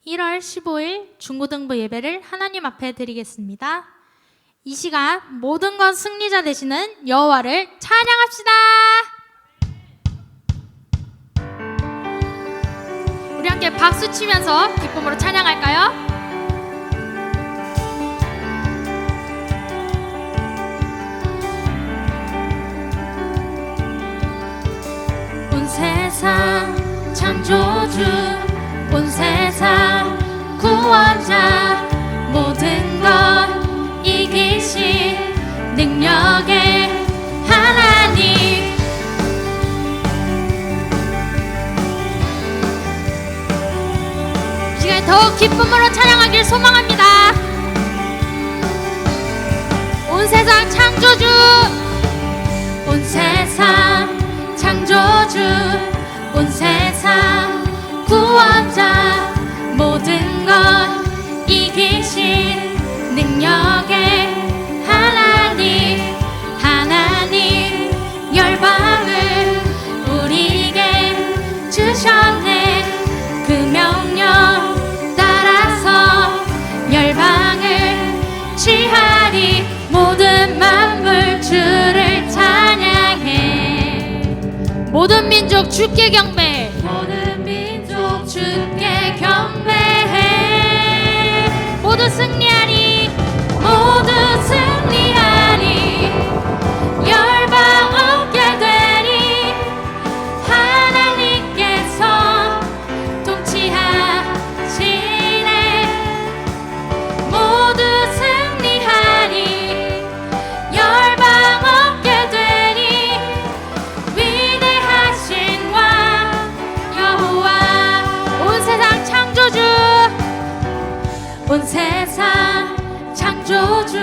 1월 15일 중고등부 예배를 하나님 앞에 드리겠습니다. 이 시간 모든 것 승리자 되시는 여호와를 찬양합시다. 우리 함께 박수 치면서 기쁨으로 찬양할까요? 온 세상 창조주, 온 세상 구원자, 모든 것 이기신 능력의 하나님, 이 시간에 더욱 기쁨으로 찬양하길 소망합니다. 온 세상 창조주, 온 세상 창조주, 온 세상 구원자, 모든 것 이기신 능력의 하나님, 하나님 열방을 우리에게 주셨네. 그 명령 따라서 열방을 취하리. 모든 만물 주를 찬양해. 모든 민족 주께 경배해. 모든 민족 주께 경배해. 모두 승리하리, 모두 승리하리. 열방 얻게 되리. 하나님께서 통치하시네. 모두 승리하리. 열방 얻게 되리. 위대하신 왕 여호와, 온 세상 창조주, 온 세상 창조주,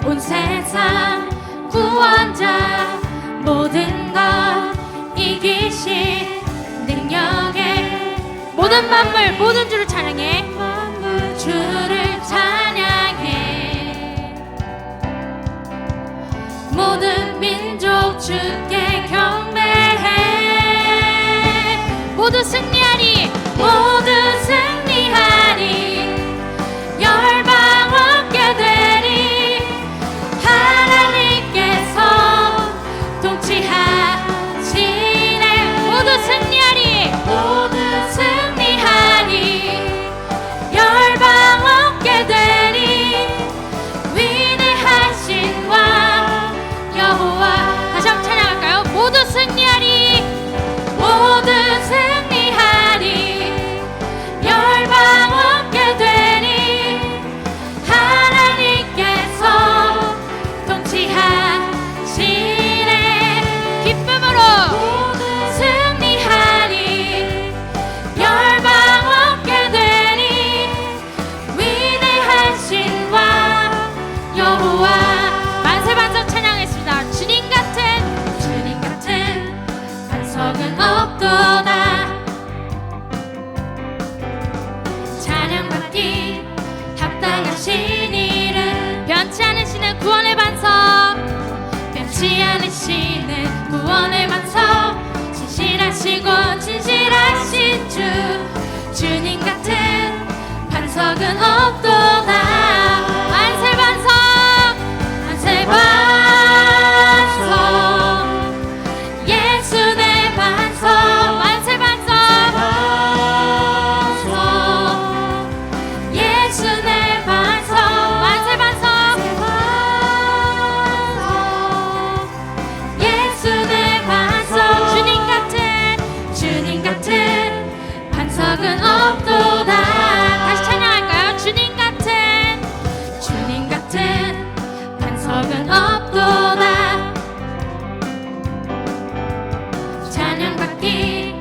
온 세상 구원자, 모든 것 이기신 능력의 모든 만물, 모든 주를 찬양해. 만물 주를 찬양해. 모든 민족 주께 경배해. 모두 승리하리, 모두 승리하리. 열방 얻게 되리. 하나님께서 통치하시네. 모두 승리하리, 모두 승리하리. 열방 얻게 되리. 위대하신 왕 여호와. 다시 한번 찬양할까요? 모두 승리하리, 모두 승리하리. 열방 얻게 되리. 하나님께서 통치하시네. 기쁨으로 모두 승리하리. 열방 얻게 되리. 위대하신 왕 여호와. 만세반석 찬양했습니다. 주님 같은 반석은 없도다. 찬양받기 합당하신 이름, 변치 않으시는 구원의 반석, 변치 않으시는 구원의 반석. 진실하시고 진실하신 주, 주님 같은 반석은 없도다. 만세 반석, 만세 반석, 예수 내 반석. 만세 반석, 예수 내 반석. 만세 반석, 예수 내 반석. 주님 같은 반석은 없도다. 다시 찬양할까요? 주님 같은 반석은 없도다. 찬양받기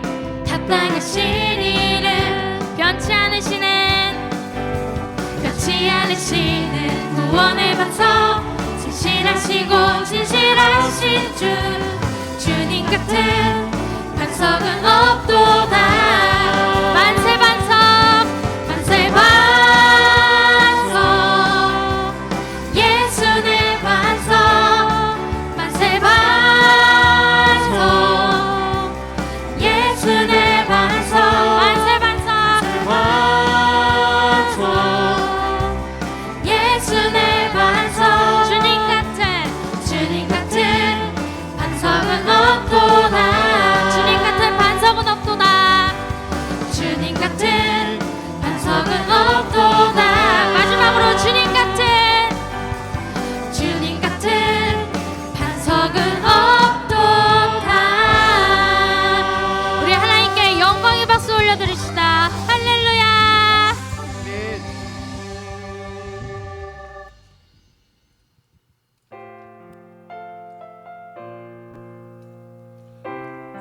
합당하신 이름, 변치 않으시는 구원의 반석. 진실하시고 진실하신 주, 주님 같은 반석은 없도다. 만세 반석, 만세 반석, 예수 내 반석. 만세 반석, 예수 내 반석. 만세 반석,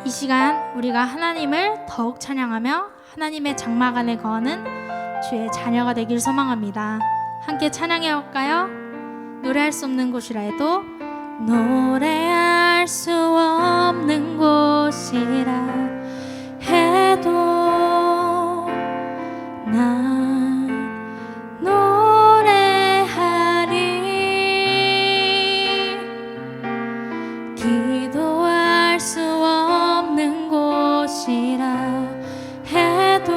이 시간 우리가 하나님을 더욱 찬양하며 하나님의 장막 안에 거하는 주의 자녀가 되길 소망합니다. 함께 찬양해 볼까요? 노래할 수 없는 곳이라 해도 노래할 수 없는 곳이라 해도 난 노래하리. 기도할 수 없는 곳이라 해도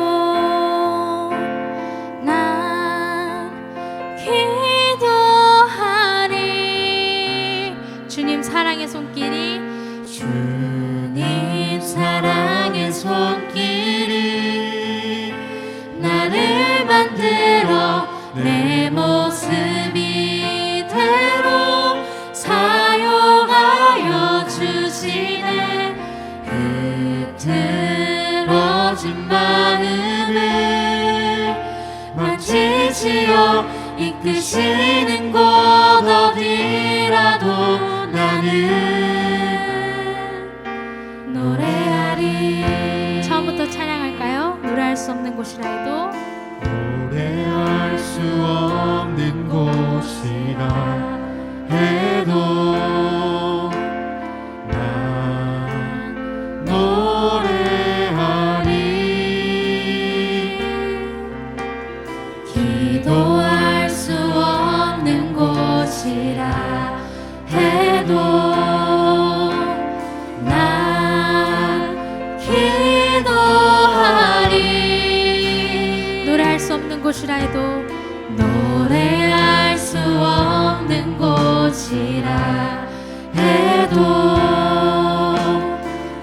난 기도하리. 주님 사랑의 손길이 주님 사랑의 손길이 나를 만들어 내 모습 이대로 사용하여 주시네. 흐트러진 마음을 만지시어 이끄시는 곳 어디라도 나는 노래하리. 처음부터 찬양할까요? 노래할 수 없는 곳이라 해도 노래할 수 없는 곳이라 해도 난 노래하리. 기도할 수 없는 곳이라 해도 난 기도하리. 노래할 수 없는 곳이라 해도 노래할 수 없는 곳이라 해도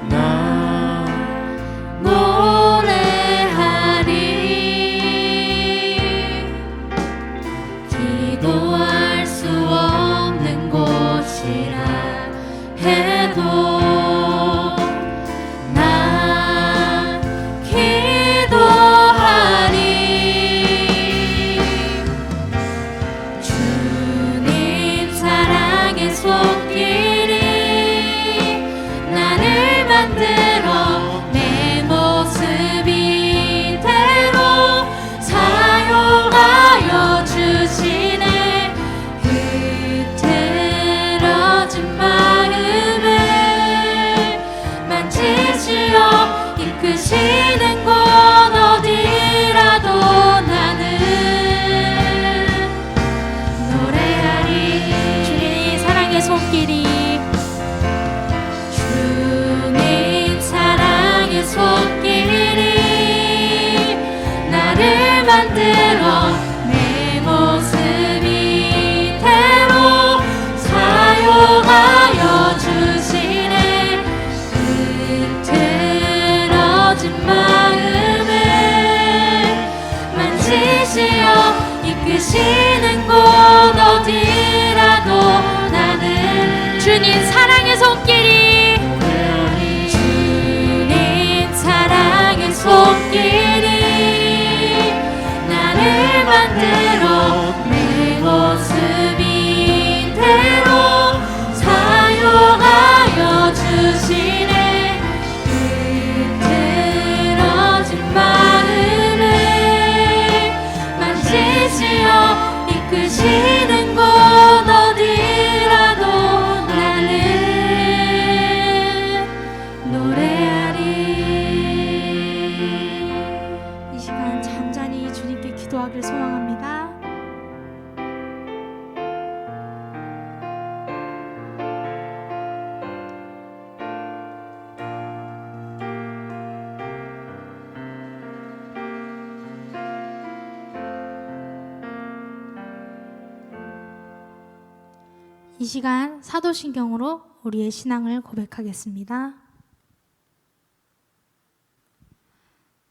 난 노래하리. 기도할 수 없는 곳이라 해도 난 기도하리. 주님 사랑의 손길이 나를 만들어 내 모습 이대로 사용하여 주시네. 흐트러진 마음을 만지시어 이끄시는 곳 어디라도 나는 노래하리. 주님 사랑의 손길이 주님 사랑의 손길이 나를 만들어 내 모습 이대로 사용하여 주시네. 흐트러진 마음을 만지시어 이끄시는 곳 어디라도 나는 주님 사랑의 손길이 노래하리. 주님 사랑의 손길이 나를 만들어 내 모습 이대로 사용하여 주시네. 흐트러진 마음을 만지시어 이끄시는 곳 어디라도 나는 노래하리. 이 시간 잠잠히 주님께 기도하길 소망합니다. 이 시간 사도신경으로 우리의 신앙을 고백하겠습니다.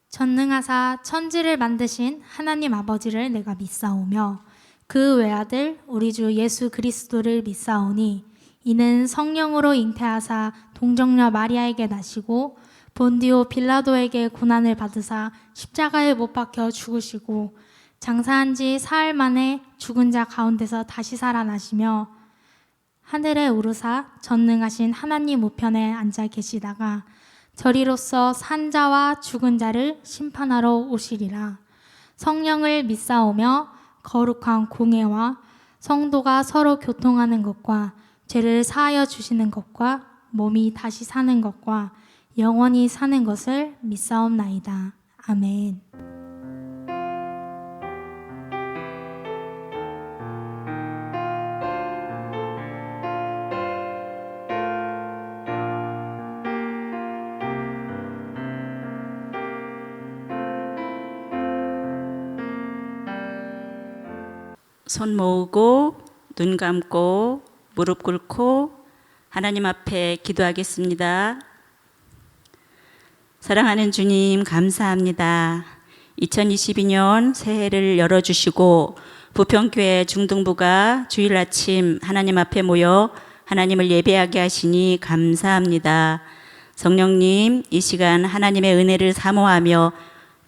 전능하사 천지를 만드신 하나님 아버지를 내가 믿사오며 그 외아들 우리 주 예수 그리스도를 믿사오니 이는 성령으로 잉태하사 동정녀 마리아에게 나시고 본디오 빌라도에게 고난을 받으사 십자가에 못 박혀 죽으시고 장사한 지 사흘 만에 죽은 자 가운데서 다시 살아나시며 하늘에 오르사 전능하신 하나님 우편에 앉아 계시다가 저리로서 산 자와 죽은 자를 심판하러 오시리라. 성령을 믿사오며 거룩한 공예와 성도가 서로 교통하는 것과 죄를 사하여 주시는 것과 몸이 다시 사는 것과 영원히 사는 것을 믿사옵나이다. 아멘. 손 모으고 눈 감고 무릎 꿇고 하나님 앞에 기도하겠습니다. 사랑하는 주님, 감사합니다. 2022년 새해를 열어주시고 부평교회 중등부가 주일 아침 하나님 앞에 모여 하나님을 예배하게 하시니 감사합니다. 성령님, 이 시간 하나님의 은혜를 사모하며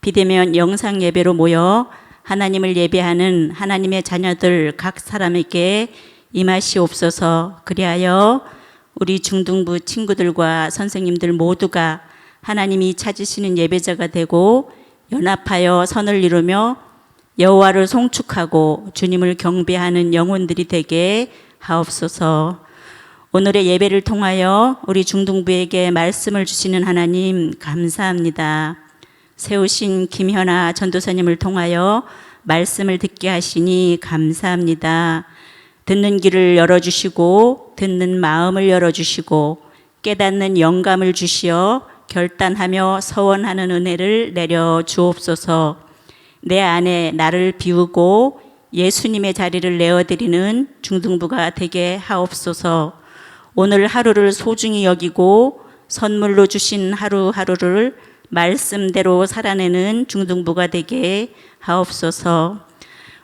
비대면 영상 예배로 모여 하나님을 예배하는 하나님의 자녀들 각 사람에게 임하시옵소서. 그리하여 우리 중등부 친구들과 선생님들 모두가 하나님이 찾으시는 예배자가 되고 연합하여 선을 이루며 여호와를 송축하고 주님을 경배하는 영혼들이 되게 하옵소서. 오늘의 예배를 통하여 우리 중등부에게 말씀을 주시는 하나님 감사합니다. 세우신 김현아 전도사님을 통하여 말씀을 듣게 하시니 감사합니다. 듣는 길을 열어주시고 듣는 마음을 열어주시고 깨닫는 영감을 주시어 결단하며 서원하는 은혜를 내려 주옵소서. 내 안에 나를 비우고 예수님의 자리를 내어드리는 중등부가 되게 하옵소서. 오늘 하루를 소중히 여기고 선물로 주신 하루하루를 말씀대로 살아내는 중등부가 되게 하옵소서.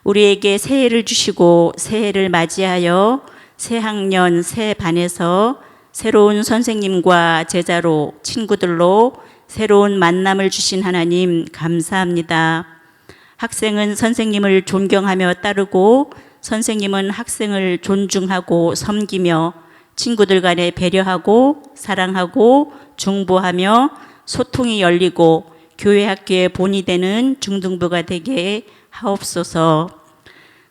우리에게 새해를 주시고 새해를 맞이하여 새 학년 새 반에서 새로운 선생님과 제자로 친구들로 새로운 만남을 주신 하나님 감사합니다. 학생은 선생님을 존경하며 따르고 선생님은 학생을 존중하고 섬기며 친구들 간에 배려하고 사랑하고 중보하며 소통이 열리고 교회 학교의 본이 되는 중등부가 되게 하옵소서.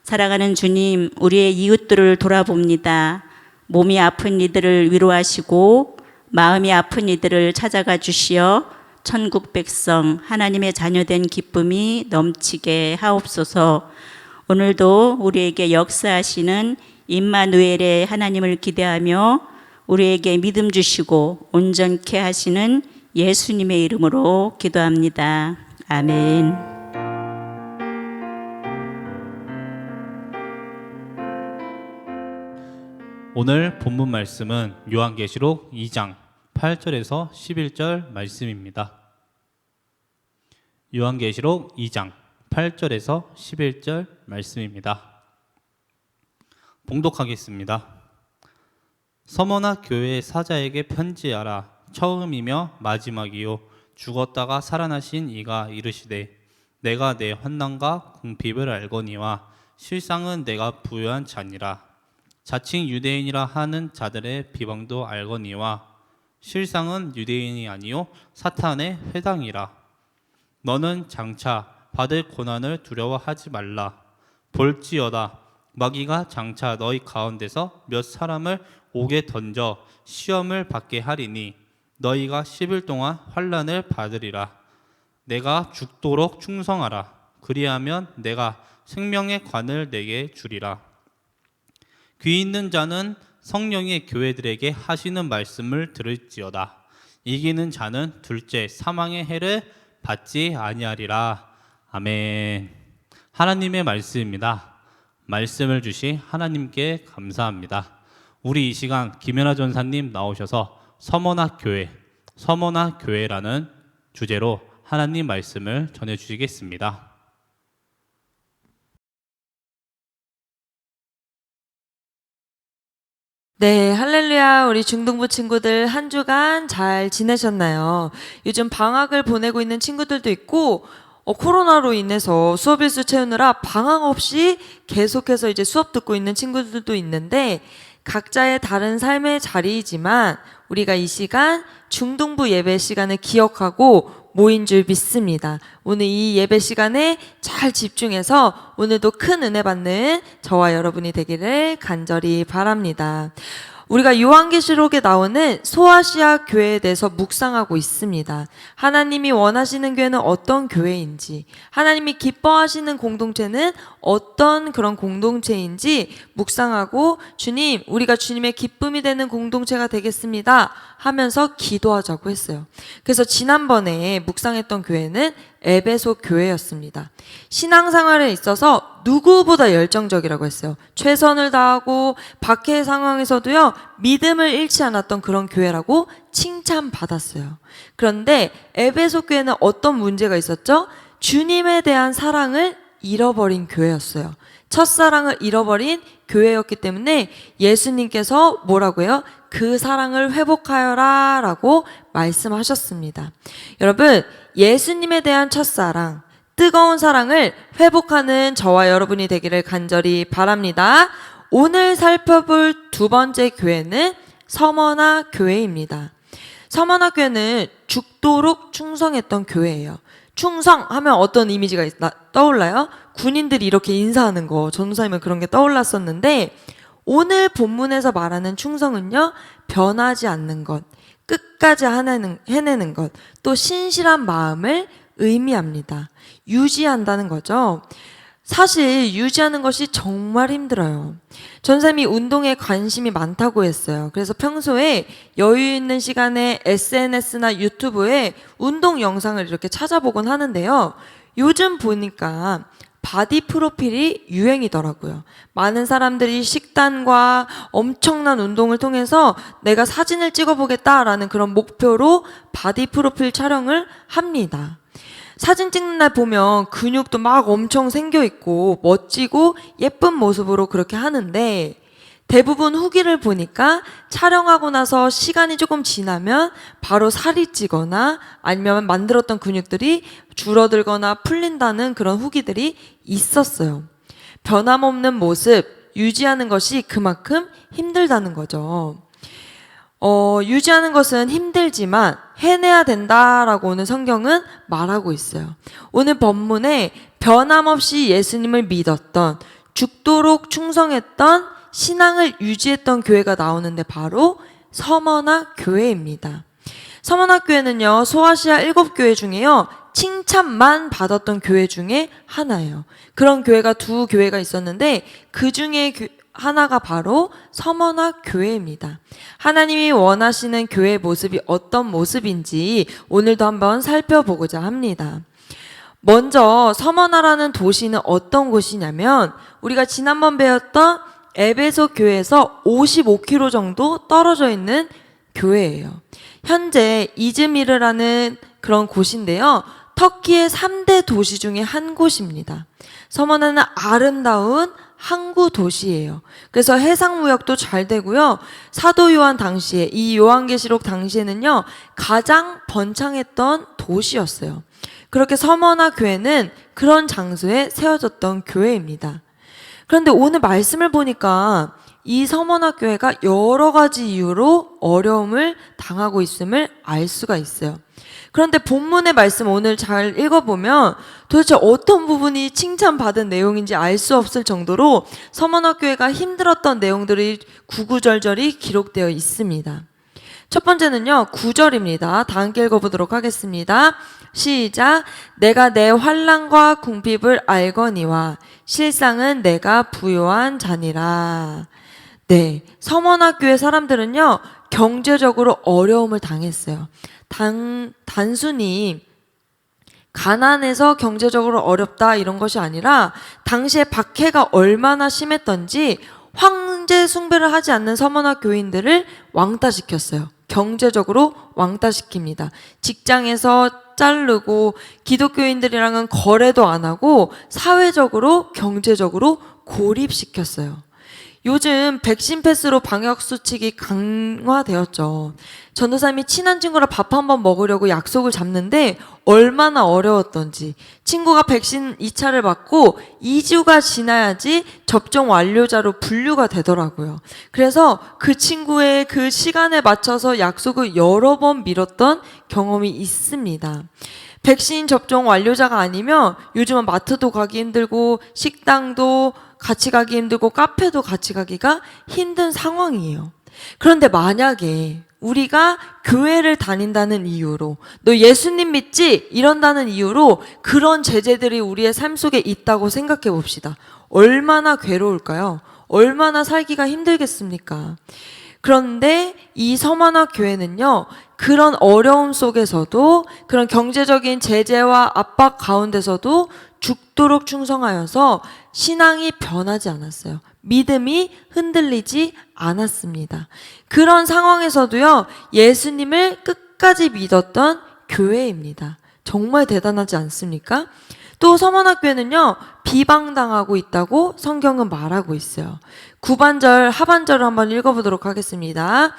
사랑하는 주님, 우리의 이웃들을 돌아봅니다. 몸이 아픈 이들을 위로하시고 마음이 아픈 이들을 찾아가 주시어 천국 백성 하나님의 자녀된 기쁨이 넘치게 하옵소서. 오늘도 우리에게 역사하시는 임마누엘의 하나님을 기대하며 우리에게 믿음 주시고 온전케 하시는 예수님의 이름으로 기도합니다. 아멘. 오늘 본문 말씀은 요한계시록 2장 8절에서 11절 말씀입니다. 요한계시록 2장 8절에서 11절 말씀입니다. 봉독하겠습니다. 서머나 교회의 사자에게 편지하라. 처음이며 마지막이요 죽었다가 살아나신 이가 이르시되 내가 내 환난과 궁핍을 알거니와 실상은 내가 부요한 자니라. 자칭 유대인이라 하는 자들의 비방도 알거니와 실상은 유대인이 아니요 사탄의 회당이라. 너는 장차 받을 고난을 두려워하지 말라. 볼지어다 마귀가 장차 너희 가운데서 몇 사람을 옥에 던져 시험을 받게 하리니 너희가 10일 동안 환난을 받으리라. 내가 죽도록 충성하라. 그리하면 내가 생명의 관을 내게 주리라. 귀 있는 자는 성령의 교회들에게 하시는 말씀을 들을지어다. 이기는 자는 둘째 사망의 해를 받지 아니하리라. 아멘. 하나님의 말씀입니다. 말씀을 주신 하나님께 감사합니다. 우리 이 시간 김연아 전사님 나오셔서 서머나 교회라는 주제로 하나님 말씀을 전해주시겠습니다. 네, 할렐루야. 우리 중등부 친구들 한 주간 잘 지내셨나요? 요즘 방학을 보내고 있는 친구들도 있고 코로나로 인해서 수업 일수 채우느라 방학 없이 계속해서 이제 수업 듣고 있는 친구들도 있는데 각자의 다른 삶의 자리이지만 우리가 이 시간 중등부 예배 시간을 기억하고 모인 줄 믿습니다. 오늘 이 예배 시간에 잘 집중해서 오늘도 큰 은혜 받는 저와 여러분이 되기를 간절히 바랍니다. 우리가 요한계시록에 나오는 소아시아 교회에 대해서 묵상하고 있습니다. 하나님이 원하시는 교회는 어떤 교회인지, 하나님이 기뻐하시는 공동체는 어떤 그런 공동체인지 묵상하고 주님, 우리가 주님의 기쁨이 되는 공동체가 되겠습니다 하면서 기도하자고 했어요. 그래서 지난번에 묵상했던 교회는 에베소 교회였습니다. 신앙생활에 있어서 누구보다 열정적이라고 했어요. 최선을 다하고 박해 상황에서도요, 믿음을 잃지 않았던 그런 교회라고 칭찬받았어요. 그런데 에베소 교회는 어떤 문제가 있었죠? 주님에 대한 사랑을 잃어버린 교회였어요. 첫사랑을 잃어버린 교회였기 때문에 예수님께서 뭐라고요? 그 사랑을 회복하여라 라고 말씀하셨습니다. 여러분, 예수님에 대한 첫사랑, 뜨거운 사랑을 회복하는 저와 여러분이 되기를 간절히 바랍니다. 오늘 살펴볼 두 번째 교회는 서머나 교회입니다. 서머나 교회는 죽도록 충성했던 교회예요. 충성하면 어떤 이미지가 떠올라요? 군인들이 이렇게 인사하는 거, 전도사님은 그런 게 떠올랐었는데, 오늘 본문에서 말하는 충성은요, 변하지 않는 것, 끝까지 해내는 것, 또 신실한 마음을 의미합니다. 유지한다는 거죠. 사실 유지하는 것이 정말 힘들어요. 전사님이 운동에 관심이 많다고 했어요. 그래서 평소에 여유 있는 시간에 SNS나 유튜브에 운동 영상을 이렇게 찾아보곤 하는데요. 요즘 보니까 바디 프로필이 유행이더라고요. 많은 사람들이 식단과 엄청난 운동을 통해서 내가 사진을 찍어보겠다라는 그런 목표로 바디 프로필 촬영을 합니다. 사진 찍는 날 보면 근육도 막 엄청 생겨 있고 멋지고 예쁜 모습으로 그렇게 하는데, 대부분 후기를 보니까 촬영하고 나서 시간이 조금 지나면 바로 살이 찌거나 아니면 만들었던 근육들이 줄어들거나 풀린다는 그런 후기들이 있었어요. 변함없는 모습 유지하는 것이 그만큼 힘들다는 거죠. 유지하는 것은 힘들지만 해내야 된다라고 오늘 성경은 말하고 있어요. 오늘 본문에 변함없이 예수님을 믿었던, 죽도록 충성했던, 신앙을 유지했던 교회가 나오는데 바로 서머나 교회입니다. 서머나 교회는요, 소아시아 7교회 중에요, 칭찬만 받았던 교회 중에 하나예요. 그런 교회가 두 교회가 있었는데 그 중에 하나가 바로 서머나 교회입니다. 하나님이 원하시는 교회의 모습이 어떤 모습인지 오늘도 한번 살펴보고자 합니다. 먼저 서머나라는 도시는 어떤 곳이냐면, 우리가 지난번 배웠던 에베소 교회에서 55km 정도 떨어져 있는 교회예요. 현재 이즈미르라는 그런 곳인데요, 터키의 3대 도시 중에 한 곳입니다. 서머나는 아름다운 항구 도시예요. 그래서 해상무역도 잘 되고요. 사도 요한 당시에, 이 요한계시록 당시에는요, 가장 번창했던 도시였어요. 그렇게 서머나 교회는 그런 장소에 세워졌던 교회입니다. 그런데 오늘 말씀을 보니까 이 서머나 교회가 여러 가지 이유로 어려움을 당하고 있음을 알 수가 있어요. 그런데 본문의 말씀 오늘 잘 읽어보면 도대체 어떤 부분이 칭찬받은 내용인지 알 수 없을 정도로 서머나 교회가 힘들었던 내용들이 구구절절히 기록되어 있습니다. 첫 번째는요, 9절입니다. 다 함께 읽어보도록 하겠습니다. 시작. 내가 내 환난과 궁핍을 알거니와 실상은 내가 부요한 자니라. 네, 서머나 교회 사람들은요, 경제적으로 어려움을 당했어요. 단순히 가난해서 경제적으로 어렵다 이런 것이 아니라 당시에 박해가 얼마나 심했던지 황제 숭배를 하지 않는 서머나 교인들을 왕따시켰어요. 경제적으로 왕따시킵니다. 직장에서 자르고 기독교인들이랑은 거래도 안 하고 사회적으로 경제적으로 고립시켰어요. 요즘 백신 패스로 방역 수칙이 강화되었죠. 전도사님이 친한 친구랑 밥 한번 먹으려고 약속을 잡는데 얼마나 어려웠던지, 친구가 백신 2차를 맞고 2주가 지나야지 접종 완료자로 분류가 되더라고요. 그래서 그 친구의 그 시간에 맞춰서 약속을 여러 번 미뤘던 경험이 있습니다. 백신 접종 완료자가 아니면 요즘은 마트도 가기 힘들고 식당도 같이 가기 힘들고 카페도 같이 가기가 힘든 상황이에요. 그런데 만약에 우리가 교회를 다닌다는 이유로, 너 예수님 믿지? 이런다는 이유로 그런 제재들이 우리의 삶 속에 있다고 생각해 봅시다. 얼마나 괴로울까요? 얼마나 살기가 힘들겠습니까? 그런데 이 서만화 교회는요, 그런 어려움 속에서도, 그런 경제적인 제재와 압박 가운데서도 죽도록 충성하여서 신앙이 변하지 않았어요. 믿음이 흔들리지 않았습니다. 그런 상황에서도요, 예수님을 끝까지 믿었던 교회입니다. 정말 대단하지 않습니까? 또 서만학교에는요, 비방당하고 있다고 성경은 말하고 있어요. 9반절 하반절을 한번 읽어보도록 하겠습니다.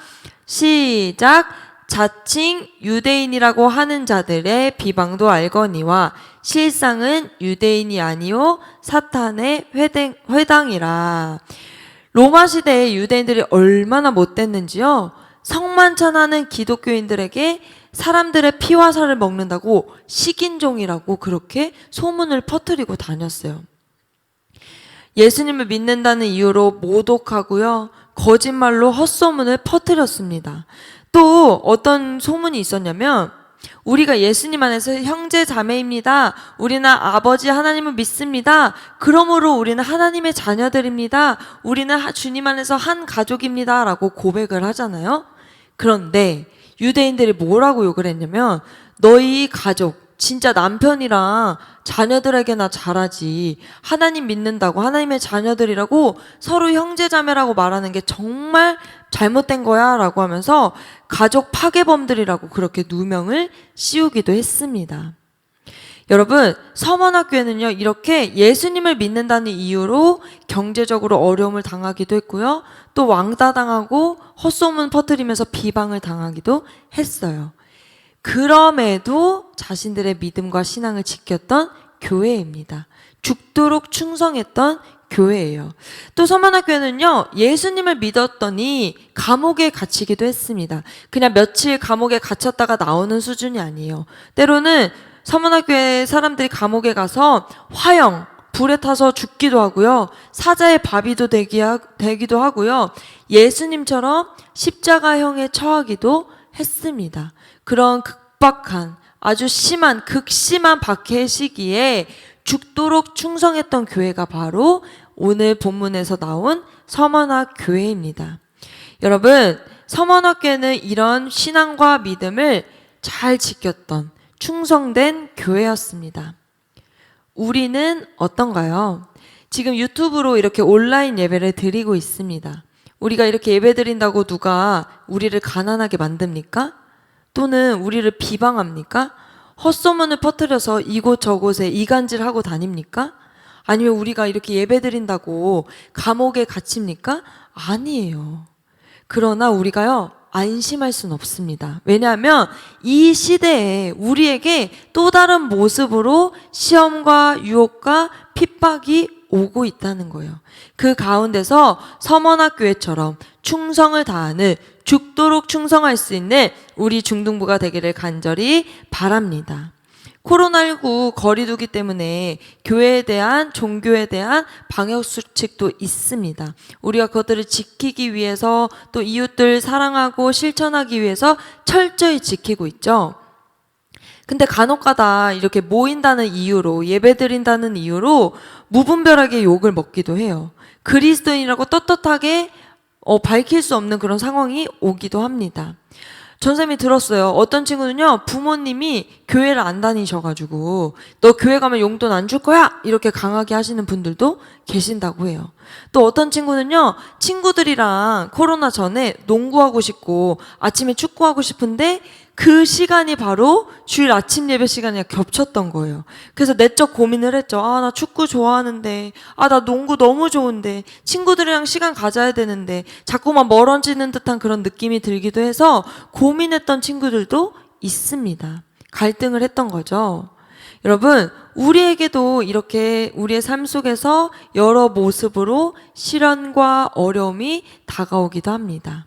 시작. 자칭 유대인이라고 하는 자들의 비방도 알거니와 실상은 유대인이 아니요 사탄의 회당이라. 로마 시대에 유대인들이 얼마나 못됐는지요. 성만찬하는 기독교인들에게 사람들의 피와 살을 먹는다고 식인종이라고 그렇게 소문을 퍼뜨리고 다녔어요. 예수님을 믿는다는 이유로 모독하고요, 거짓말로 헛소문을 퍼뜨렸습니다. 또 어떤 소문이 있었냐면, 우리가 예수님 안에서 형제 자매입니다. 우리는 아버지 하나님을 믿습니다. 그러므로 우리는 하나님의 자녀들입니다. 우리는 주님 안에서 한 가족입니다. 라고 고백을 하잖아요. 그런데 유대인들이 뭐라고 욕을 했냐면, 너희 가족, 진짜 남편이랑 자녀들에게나 잘하지, 하나님 믿는다고 하나님의 자녀들이라고 서로 형제자매라고 말하는 게 정말 잘못된 거야 라고 하면서 가족 파괴범들이라고 그렇게 누명을 씌우기도 했습니다. 여러분, 서만학교에는요, 이렇게 예수님을 믿는다는 이유로 경제적으로 어려움을 당하기도 했고요, 또 왕따당하고 헛소문 퍼뜨리면서 비방을 당하기도 했어요. 그럼에도 자신들의 믿음과 신앙을 지켰던 교회입니다. 죽도록 충성했던 교회예요. 또 서만학교에는요, 예수님을 믿었더니 감옥에 갇히기도 했습니다. 그냥 며칠 감옥에 갇혔다가 나오는 수준이 아니에요. 때로는 서만학교에 사람들이 감옥에 가서 화형, 불에 타서 죽기도 하고요, 사자의 바비도 되기도 하고요, 예수님처럼 십자가형에 처하기도 했습니다. 그런 극박한, 아주 심한, 극심한 박해의 시기에 죽도록 충성했던 교회가 바로 오늘 본문에서 나온 서만화 교회입니다. 여러분, 서만화 교회는 이런 신앙과 믿음을 잘 지켰던 충성된 교회였습니다. 우리는 어떤가요? 지금 유튜브로 이렇게 온라인 예배를 드리고 있습니다. 우리가 이렇게 예배 드린다고 누가 우리를 가난하게 만듭니까? 또는 우리를 비방합니까? 헛소문을 퍼뜨려서 이곳저곳에 이간질하고 다닙니까? 아니면 우리가 이렇게 예배드린다고 감옥에 갇힙니까? 아니에요. 그러나 우리가요, 안심할 수는 없습니다. 왜냐하면 이 시대에 우리에게 또 다른 모습으로 시험과 유혹과 핍박이 오고 있다는 거예요. 그 가운데서 서만학교회처럼 충성을 다하는, 죽도록 충성할 수 있는 우리 중등부가 되기를 간절히 바랍니다. 코로나19 거리두기 때문에 교회에 대한, 종교에 대한 방역 수칙도 있습니다. 우리가 그것들을 지키기 위해서, 또 이웃들 사랑하고 실천하기 위해서 철저히 지키고 있죠. 근데 간혹가다 이렇게 모인다는 이유로, 예배드린다는 이유로 무분별하게 욕을 먹기도 해요. 그리스도인이라고 떳떳하게 밝힐 수 없는 그런 상황이 오기도 합니다. 전쌤이 들었어요. 어떤 친구는요, 부모님이 교회를 안 다니셔가지고 너 교회 가면 용돈 안 줄 거야! 이렇게 강하게 하시는 분들도 계신다고 해요. 또 어떤 친구는요, 친구들이랑 코로나 전에 농구하고 싶고 아침에 축구하고 싶은데 그 시간이 바로 주일 아침 예배 시간이랑 겹쳤던 거예요. 그래서 내적 고민을 했죠. 아, 나 축구 좋아하는데, 아, 나 농구 너무 좋은데, 친구들이랑 시간 가져야 되는데, 자꾸만 멀어지는 듯한 그런 느낌이 들기도 해서 고민했던 친구들도 있습니다. 갈등을 했던 거죠. 여러분, 우리에게도 이렇게 우리의 삶 속에서 여러 모습으로 시련과 어려움이 다가오기도 합니다.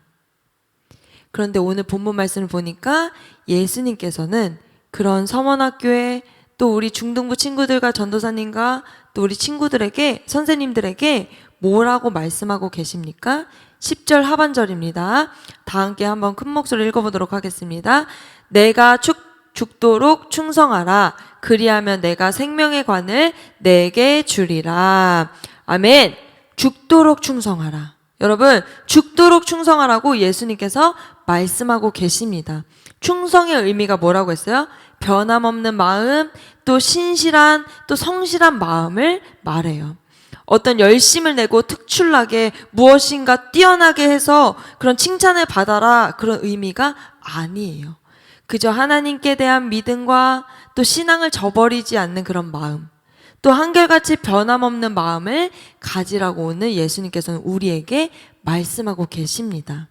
그런데 오늘 본문 말씀을 보니까 예수님께서는 그런 서원학교에 또 우리 중등부 친구들과 전도사님과 또 우리 친구들에게, 선생님들에게 뭐라고 말씀하고 계십니까? 10절 하반절입니다. 다 함께 한번 큰 목소리로 읽어보도록 하겠습니다. 내가 죽도록 충성하라. 그리하면 내가 생명의 관을 내게 주리라. 아멘. 죽도록 충성하라. 여러분, 죽도록 충성하라고 예수님께서 말씀하고 계십니다. 충성의 의미가 뭐라고 했어요? 변함없는 마음, 또 신실한, 또 성실한 마음을 말해요. 어떤 열심을 내고 특출나게 무엇인가 뛰어나게 해서 그런 칭찬을 받아라, 그런 의미가 아니에요. 그저 하나님께 대한 믿음과 또 신앙을 저버리지 않는 그런 마음, 또 한결같이 변함없는 마음을 가지라고 오늘 예수님께서는 우리에게 말씀하고 계십니다.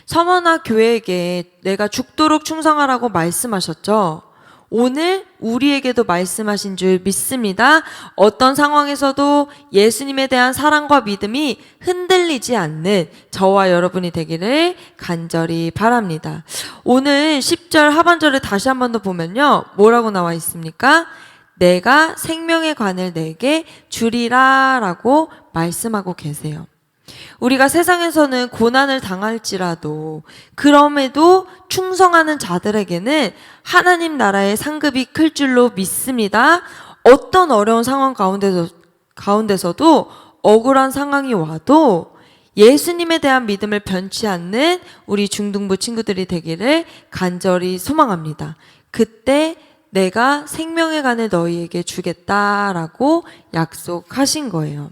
서머나 교회에게 내가 죽도록 충성하라고 말씀하셨죠. 오늘 우리에게도 말씀하신 줄 믿습니다. 어떤 상황에서도 예수님에 대한 사랑과 믿음이 흔들리지 않는 저와 여러분이 되기를 간절히 바랍니다. 오늘 10절 하반절을 다시 한 번 더 보면요. 뭐라고 나와 있습니까? 내가 생명의 관을 내게 주리라 라고 말씀하고 계세요. 우리가 세상에서는 고난을 당할지라도 그럼에도 충성하는 자들에게는 하나님 나라의 상급이 클 줄로 믿습니다. 어떤 어려운 상황 가운데서도 억울한 상황이 와도 예수님에 대한 믿음을 변치 않는 우리 중등부 친구들이 되기를 간절히 소망합니다. 그때 내가 생명의 관을 너희에게 주겠다라고 약속하신 거예요.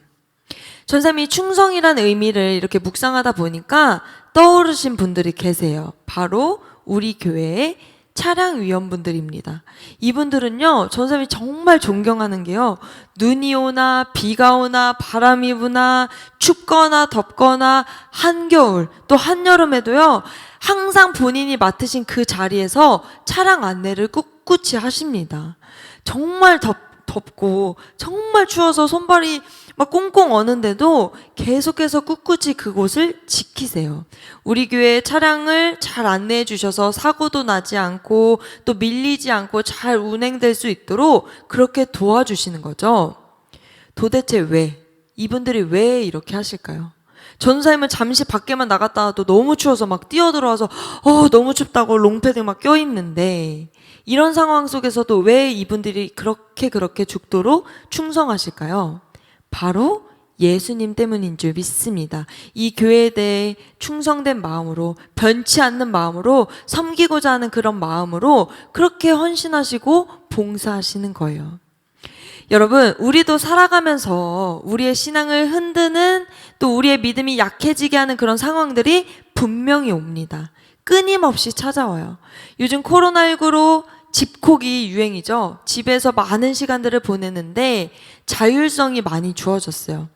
전사님이 충성이란 의미를 이렇게 묵상하다 보니까 떠오르신 분들이 계세요. 바로 우리 교회의 차량위원분들입니다. 이분들은요, 전사님이 정말 존경하는 게요, 눈이 오나 비가 오나 바람이 부나 춥거나 덥거나 한겨울 또 한여름에도요, 항상 본인이 맡으신 그 자리에서 차량 안내를 꿋꿋이 하십니다. 정말 덥고 정말 추워서 손발이 막 꽁꽁 어는데도 계속해서 꿋꿋이 그곳을 지키세요. 우리 교회 차량을 잘 안내해 주셔서 사고도 나지 않고 또 밀리지 않고 잘 운행될 수 있도록 그렇게 도와주시는 거죠. 도대체 왜? 이분들이 왜 이렇게 하실까요? 전사님은 잠시 밖에만 나갔다 와도 너무 추워서 막 뛰어들어와서 너무 춥다고 롱패딩 막 껴입는데 이런 상황 속에서도 왜 이분들이 그렇게 죽도록 충성하실까요? 바로 예수님 때문인 줄 믿습니다. 이 교회에 대해 충성된 마음으로, 변치 않는 마음으로, 섬기고자 하는 그런 마음으로 그렇게 헌신하시고 봉사하시는 거예요. 여러분, 우리도 살아가면서 우리의 신앙을 흔드는, 또 우리의 믿음이 약해지게 하는 그런 상황들이 분명히 옵니다. 끊임없이 찾아와요. 요즘 코로나19로 집콕이 유행이죠. 집에서 많은 시간들을 보내는데 자율성이 많이 주어졌어요.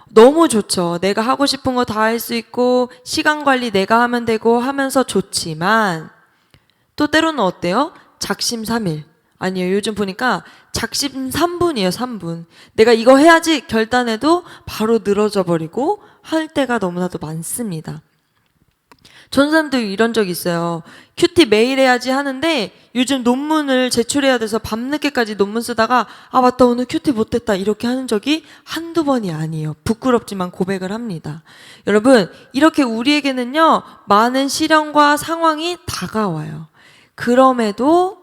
너무 좋죠. 내가 하고 싶은 거 다 할 수 있고 시간 관리 내가 하면 되고 하면서 좋지만 또 때로는 어때요? 작심삼일. 아니에요. 요즘 보니까 작심 3분이에요. 3분. 내가 이거 해야지 결단해도 바로 늘어져 버리고 할 때가 너무나도 많습니다. 전사님도 이런 적 있어요. 큐티 매일 해야지 하는데 요즘 논문을 제출해야 돼서 밤늦게까지 논문 쓰다가 맞다 오늘 큐티 못했다 이렇게 하는 적이 한두 번이 아니에요. 부끄럽지만 고백을 합니다. 여러분, 이렇게 우리에게는요 많은 시련과 상황이 다가와요. 그럼에도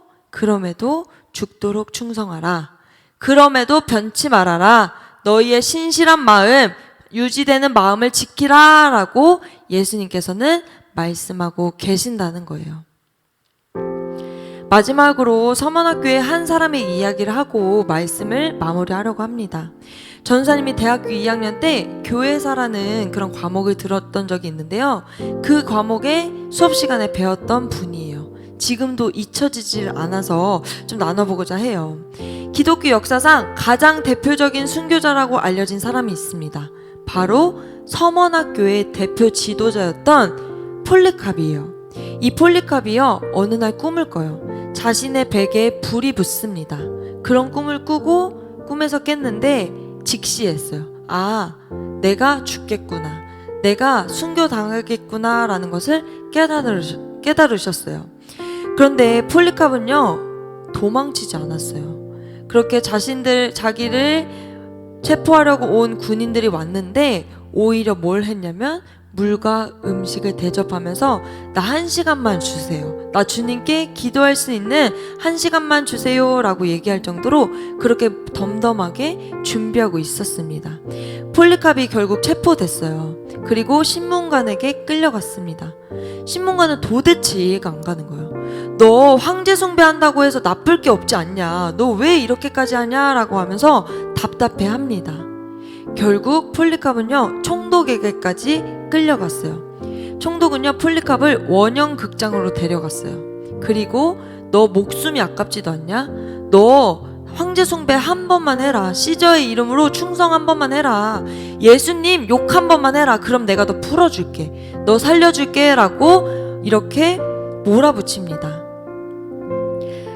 죽도록 충성하라. 그럼에도 변치 말아라. 너희의 신실한 마음, 유지되는 마음을 지키라 라고 예수님께서는 말씀하고 계신다는 거예요. 마지막으로 서머나교회 한 사람의 이야기를 하고 말씀을 마무리하려고 합니다. 전사님이 대학교 2학년 때 교회사라는 그런 과목을 들었던 적이 있는데요. 그 과목에 수업 시간에 배웠던 분이에요. 지금도 잊혀지질 않아서 좀 나눠보고자 해요. 기독교 역사상 가장 대표적인 순교자라고 알려진 사람이 있습니다. 바로 서머나교회의 대표 지도자였던 폴리캅이에요. 이 폴리캅이요, 어느 날 꿈을 꿔요. 자신의 베개에 불이 붙습니다. 그런 꿈을 꾸고 꿈에서 깼는데 직시했어요. 아, 내가 죽겠구나, 내가 순교당하겠구나 라는 것을 깨달으셨어요. 그런데 폴리캅은요, 도망치지 않았어요. 그렇게 자기를 체포하려고 온 군인들이 왔는데 오히려 뭘 했냐면 물과 음식을 대접하면서 나 1시간만 주세요, 나 주님께 기도할 수 있는 1시간만 주세요 라고 얘기할 정도로 그렇게 덤덤하게 준비하고 있었습니다. 폴리캅이 결국 체포됐어요. 그리고 신문관에게 끌려갔습니다. 신문관은 도대체 이해가 안 가는 거예요. 너 황제 숭배한다고 해서 나쁠 게 없지 않냐, 너 왜 이렇게까지 하냐 라고 하면서 답답해합니다. 결국 폴리캅은요, 총독에게까지 끌려갔어요. 총독은요, 폴리캅을 원형 극장으로 데려갔어요. 그리고 너 목숨이 아깝지도 않냐? 너 황제 숭배 한 번만 해라, 시저의 이름으로 충성 한 번만 해라, 예수님 욕 한 번만 해라, 그럼 내가 너 풀어줄게, 너 살려줄게 라고 이렇게 몰아붙입니다.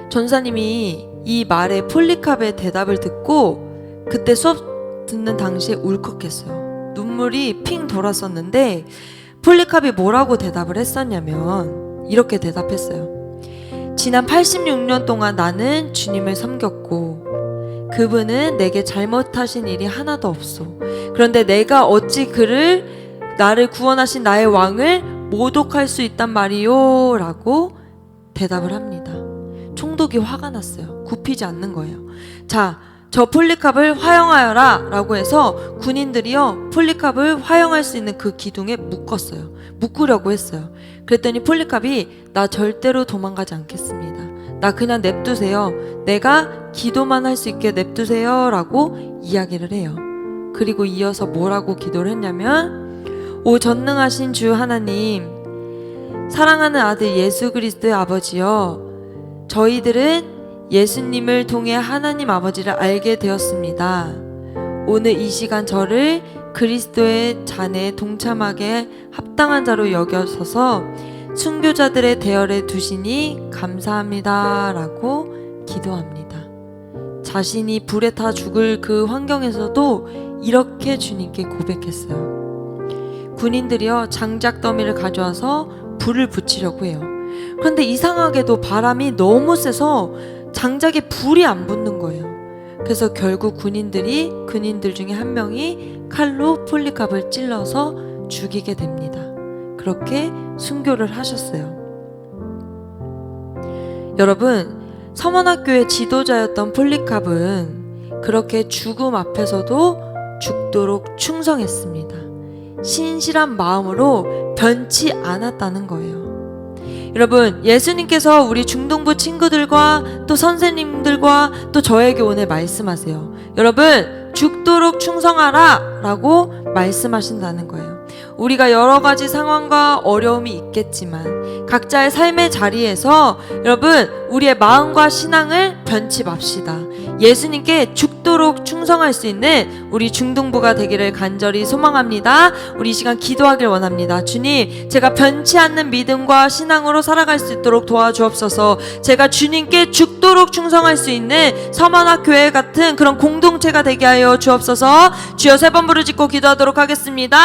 전사님이 이 말에 폴리캅의 대답을 듣고 그때 수업 듣는 당시에 울컥했어요. 눈물이 핑 돌았었는데 폴리캅이 뭐라고 대답을 했었냐면 이렇게 대답했어요. 지난 86년 동안 나는 주님을 섬겼고 그분은 내게 잘못하신 일이 하나도 없어. 그런데 내가 어찌 나를 구원하신 나의 왕을 모독할 수 있단 말이요 라고 대답을 합니다. 총독이 화가 났어요. 굽히지 않는 거예요. 자, 저 폴리캅을 화형하여라 라고 해서 군인들이요, 폴리캅을 화형할 수 있는 그 기둥에 묶으려고 했어요. 그랬더니 폴리캅이 나 절대로 도망가지 않겠습니다, 나 그냥 냅두세요, 내가 기도만 할 수 있게 냅두세요 라고 이야기를 해요. 그리고 이어서 뭐라고 기도를 했냐면, 오 전능하신 주 하나님, 사랑하는 아들 예수 그리스도의 아버지여, 저희들은 예수님을 통해 하나님 아버지를 알게 되었습니다. 오늘 이 시간 저를 그리스도의 잔에 동참하게 합당한 자로 여겨서서 순교자들의 대열에 두시니 감사합니다 라고 기도합니다. 자신이 불에 타 죽을 그 환경에서도 이렇게 주님께 고백했어요. 군인들이요, 장작 더미를 가져와서 불을 붙이려고 해요. 그런데 이상하게도 바람이 너무 세서 장작에 불이 안 붙는 거예요. 그래서 결국 군인들 중에 한 명이 칼로 폴리캅을 찔러서 죽이게 됩니다. 그렇게 순교를 하셨어요. 여러분, 서머나교회 지도자였던 폴리캅은 그렇게 죽음 앞에서도 죽도록 충성했습니다. 신실한 마음으로 변치 않았다는 거예요. 여러분, 예수님께서 우리 중동부 친구들과 또 선생님들과 또 저에게 오늘 말씀하세요. 여러분, 죽도록 충성하라 라고 말씀하신다는 거예요. 우리가 여러 가지 상황과 어려움이 있겠지만 각자의 삶의 자리에서 여러분, 우리의 마음과 신앙을 변치 맙시다. 예수님께 죽도록 충성할 수 있는 우리 중동부가 되기를 간절히 소망합니다. 우리 이 시간 기도하길 원합니다. 주님, 제가 변치 않는 믿음과 신앙으로 살아갈 수 있도록 도와주옵소서. 제가 주님께 죽도록 충성할 수 있는 서머나 교회 같은 그런 공동체가 되게 하여 주옵소서. 주여, 3번 부르짖고 기도하도록 하겠습니다.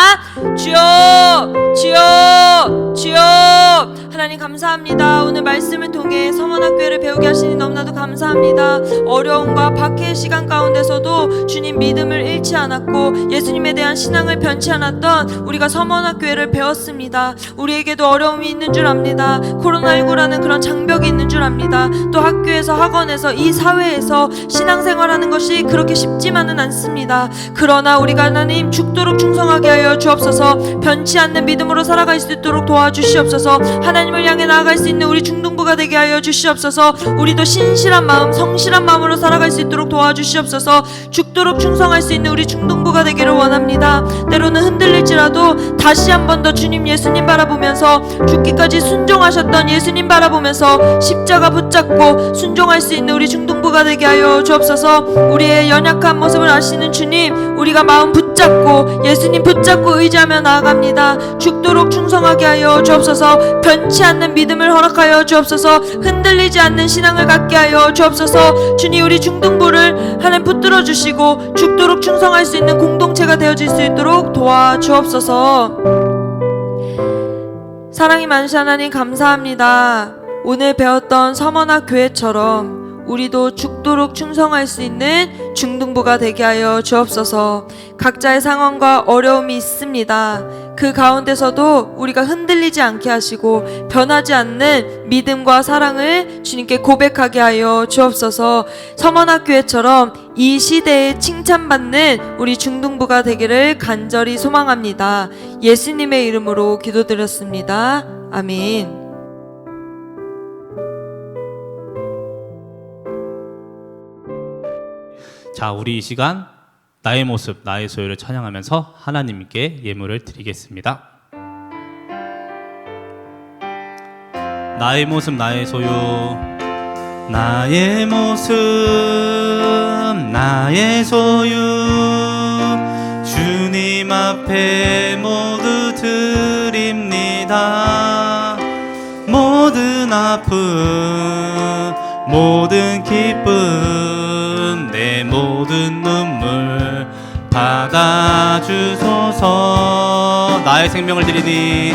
주여, 주여, 주여. 하나님 감사합니다. 오늘 말씀을 통해 서머나교회를 배우게 하시니 너무나도 감사합니다. 어려움과 박해의 시간 가운데서도 주님 믿음을 잃지 않았고 예수님에 대한 신앙을 변치 않았던 우리가 서머나교회를 배웠습니다. 우리에게도 어려움이 있는 줄 압니다. 코로나19라는 그런 장벽이 있는 줄 압니다. 또 학교에서, 학원에서, 이 사회에서 신앙생활하는 것이 그렇게 쉽지만은 않습니다. 그러나 우리가 하나님 죽도록 충성하게 하여 주옵소서. 변치 않는 믿음으로 살아갈 수 있도록 도와주시옵소서. 하나님 하나님을 향해 나아갈 수 있는 우리 중등부가 되게 하여 주시옵소서. 우리도 신실한 마음, 성실한 마음으로 살아갈 수 있도록 도와주시옵소서. 죽도록 충성할 수 있는 우리 중등부가 되기를 원합니다. 때로는 흔들릴지라도 다시 한 번 더 주님 예수님 바라보면서, 죽기까지 순종하셨던 예수님 바라보면서 십자가 붙잡고 순종할 수 있는 우리 중등부가 되게 하여 주옵소서. 우리의 연약한 모습을 아시는 주님, 우리가 마음 붙잡고 예수님 붙잡고 의지하며 나아갑니다. 죽도록 충성하게 하여 주옵소서. 변치 않는 믿음을 허락하여 주옵소서. 흔들리지 않는 신앙을 갖게 하여 주옵소서. 주님, 우리 중등부를 하나님 붙들어 주시고 죽도록 충성할 수 있는 공동체가 되어질 수 있도록 도와주옵소서. 사랑이 많으신 하나님 감사합니다. 오늘 배웠던 서머나 교회처럼 우리도 죽도록 충성할 수 있는 중등부가 되게 하여 주옵소서. 각자의 상황과 어려움이 있습니다. 그 가운데서도 우리가 흔들리지 않게 하시고 변하지 않는 믿음과 사랑을 주님께 고백하게 하여 주옵소서. 서머나교회처럼 이 시대에 칭찬받는 우리 중등부가 되기를 간절히 소망합니다. 예수님의 이름으로 기도드렸습니다. 아멘. 자, 우리 이 시간 나의 모습, 나의 소유를 찬양하면서 하나님께 예물을 드리겠습니다. 나의 모습, 나의 소유, 나의 모습, 나의 소유, 주님 앞에 모두 드립니다. 모든 아픔, 모든 기쁨, 내 모든 눈물 받아주소서. 나의 생명을 드리니,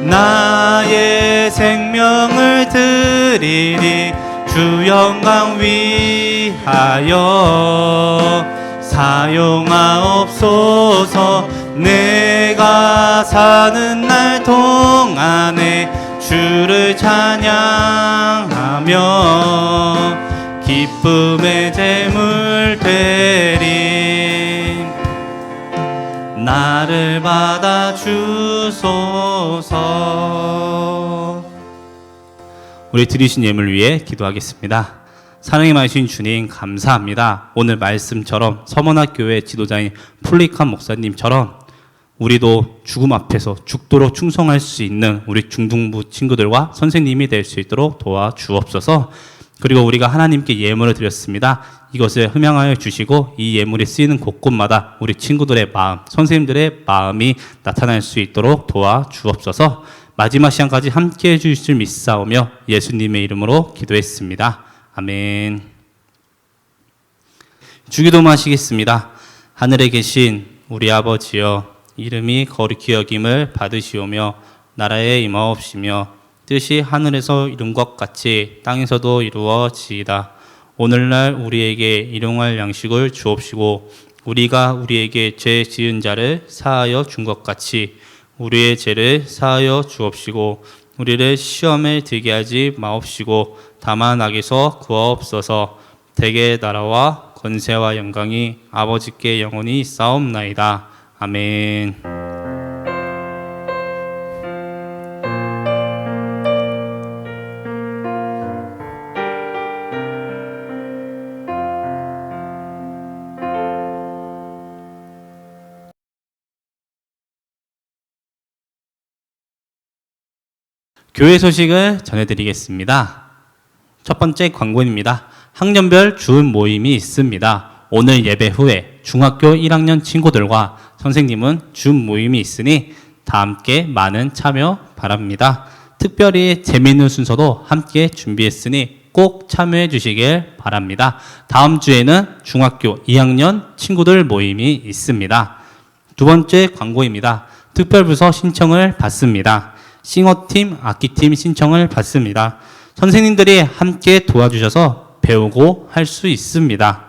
나의 생명을 드리니, 주 영광 위하여 사용하옵소서. 내가 사는 날 동안에 주를 찬양하며 기쁨의 제물 되리. 나를 받아 주소서. 우리 드리신 예물 위해 기도하겠습니다. 사랑이 많으신 주님 감사합니다. 오늘 말씀처럼 서머나교회 지도자인 플리칸 목사님처럼 우리도 죽음 앞에서 죽도록 충성할 수 있는 우리 중등부 친구들과 선생님이 될 수 있도록 도와주옵소서. 그리고 우리가 하나님께 예물을 드렸습니다. 이것을 흠양하여 주시고 이 예물이 쓰이는 곳곳마다 우리 친구들의 마음, 선생님들의 마음이 나타날 수 있도록 도와주옵소서. 마지막 시간까지 함께해 주실 줄 믿사오며 예수님의 이름으로 기도했습니다. 아멘. 주기도문 하시겠습니다. 하늘에 계신 우리 아버지여, 이름이 거룩히 여김을 받으시오며 나라에 임하옵시며 뜻이 하늘에서 이룬 것 같이 땅에서도 이루어지이다. 오늘날 우리에게 일용할 양식을 주옵시고 우리가 우리에게 죄 지은 자를 사하여 준 것 같이 우리의 죄를 사하여 주옵시고 우리를 시험에 들게 하지 마옵시고 다만 악에서 구하옵소서. 대개 나라와 권세와 영광이 아버지께 영원히 있사옵나이다. 아멘. 교회 소식을 전해드리겠습니다. 첫 번째 광고입니다. 학년별 주은 모임이 있습니다. 오늘 예배 후에 중학교 1학년 친구들과 선생님은 줌 모임이 있으니 다 함께 많은 참여 바랍니다. 특별히 재미있는 순서도 함께 준비했으니 꼭 참여해 주시길 바랍니다. 다음 주에는 중학교 2학년 친구들 모임이 있습니다. 두 번째 광고입니다. 특별부서 신청을 받습니다. 싱어팀, 악기팀 신청을 받습니다. 선생님들이 함께 도와주셔서 배우고 할 수 있습니다.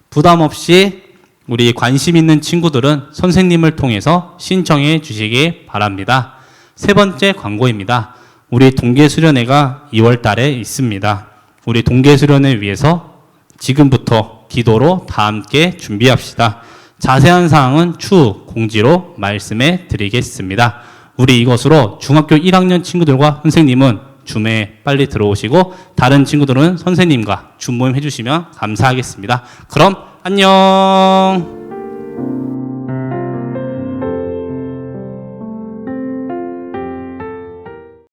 부담 없이 우리 관심 있는 친구들은 선생님을 통해서 신청해 주시기 바랍니다. 세 번째 광고입니다. 우리 동계수련회가 2월 달에 있습니다. 우리 동계수련회 위해서 지금부터 기도로 다 함께 준비합시다. 자세한 사항은 추후 공지로 말씀해 드리겠습니다. 우리 이것으로 중학교 1학년 친구들과 선생님은 줌에 빨리 들어오시고 다른 친구들은 선생님과 줌 모임 해주시면 감사하겠습니다. 그럼 안녕.